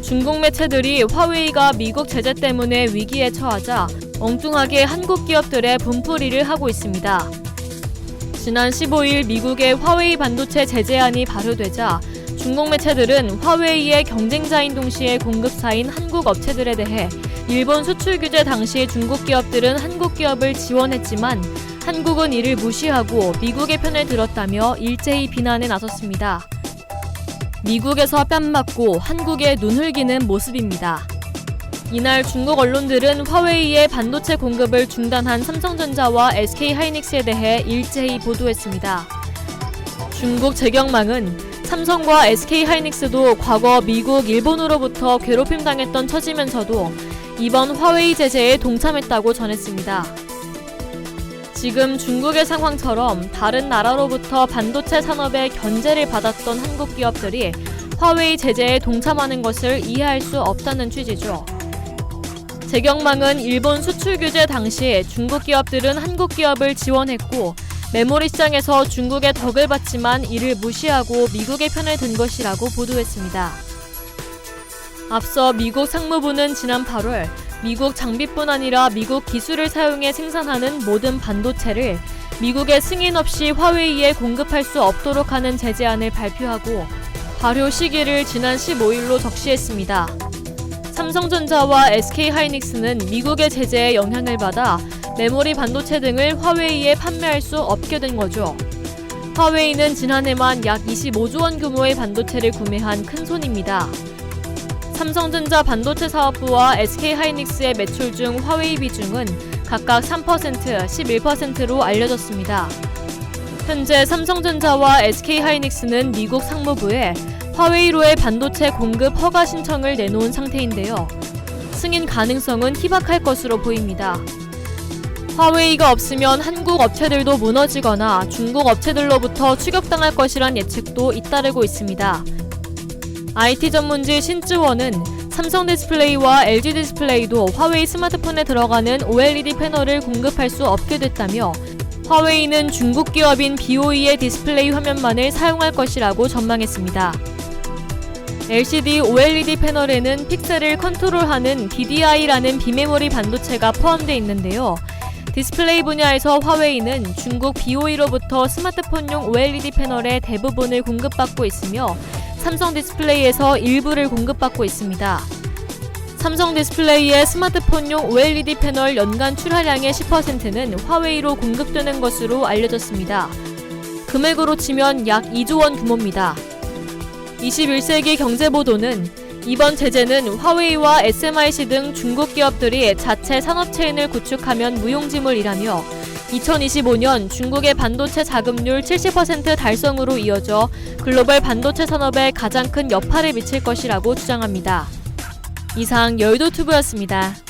중국 매체들이 화웨이가 미국 제재 때문에 위기에 처하자 엉뚱하게 한국 기업들의 분풀이를 하고 있습니다. 지난 15일 미국의 화웨이 반도체 제재안이 발효되자 중국 매체들은 화웨이의 경쟁자인 동시에 공급사인 한국 업체들에 대해 일본 수출 규제 당시 중국 기업들은 한국 기업을 지원했지만 한국은 이를 무시하고 미국의 편을 들었다며 일제히 비난에 나섰습니다. 미국에서 뺨맞고 한국에 눈 흘기는 모습입니다. 이날 중국 언론들은 화웨이의 반도체 공급을 중단한 삼성전자와 SK하이닉스에 대해 일제히 보도했습니다. 중국 재경망은 삼성과 SK하이닉스도 과거 미국, 일본으로부터 괴롭힘 당했던 처지면서도 이번 화웨이 제재에 동참했다고 전했습니다. 지금 중국의 상황처럼 다른 나라로부터 반도체 산업의 견제를 받았던 한국 기업들이 화웨이 제재에 동참하는 것을 이해할 수 없다는 취지죠. 재경망은 일본 수출 규제 당시 중국 기업들은 한국 기업을 지원했고 메모리 시장에서 중국의 덕을 봤지만 이를 무시하고 미국의 편을 든 것이라고 보도했습니다. 앞서 미국 상무부는 지난 8월 미국 장비뿐 아니라 미국 기술을 사용해 생산하는 모든 반도체를 미국의 승인 없이 화웨이에 공급할 수 없도록 하는 제재안을 발표하고 발효 시기를 지난 15일로 적시했습니다. 삼성전자와 SK하이닉스는 미국의 제재에 영향을 받아 메모리 반도체 등을 화웨이에 판매할 수 없게 된 거죠. 화웨이는 지난해만 약 25조 원 규모의 반도체를 구매한 큰 손입니다. 삼성전자 반도체 사업부와 SK하이닉스의 매출 중 화웨이 비중은 각각 3%, 11%로 알려졌습니다. 현재 삼성전자와 SK하이닉스는 미국 상무부에 화웨이로의 반도체 공급 허가 신청을 내놓은 상태인데요. 승인 가능성은 희박할 것으로 보입니다. 화웨이가 없으면 한국 업체들도 무너지거나 중국 업체들로부터 추격당할 것이란 예측도 잇따르고 있습니다. IT 전문지 신쯔원은 삼성 디스플레이와 LG 디스플레이도 화웨이 스마트폰에 들어가는 OLED 패널을 공급할 수 없게 됐다며 화웨이는 중국 기업인 BOE의 디스플레이 화면만을 사용할 것이라고 전망했습니다. LCD OLED 패널에는 픽셀을 컨트롤하는 DDI라는 비메모리 반도체가 포함되어 있는데요. 디스플레이 분야에서 화웨이는 중국 BOE로부터 스마트폰용 OLED 패널의 대부분을 공급받고 있으며 삼성 디스플레이에서 일부를 공급받고 있습니다. 삼성 디스플레이의 스마트폰용 OLED 패널 연간 출하량의 10%는 화웨이로 공급되는 것으로 알려졌습니다. 금액으로 치면 약 2조 원 규모입니다. 21세기 경제보도는 이번 제재는 화웨이와 SMIC 등 중국 기업들이 자체 산업체인을 구축하면 무용지물이라며 2025년 중국의 반도체 자금률 70% 달성으로 이어져 글로벌 반도체 산업에 가장 큰 여파를 미칠 것이라고 주장합니다. 이상 여의도투브였습니다.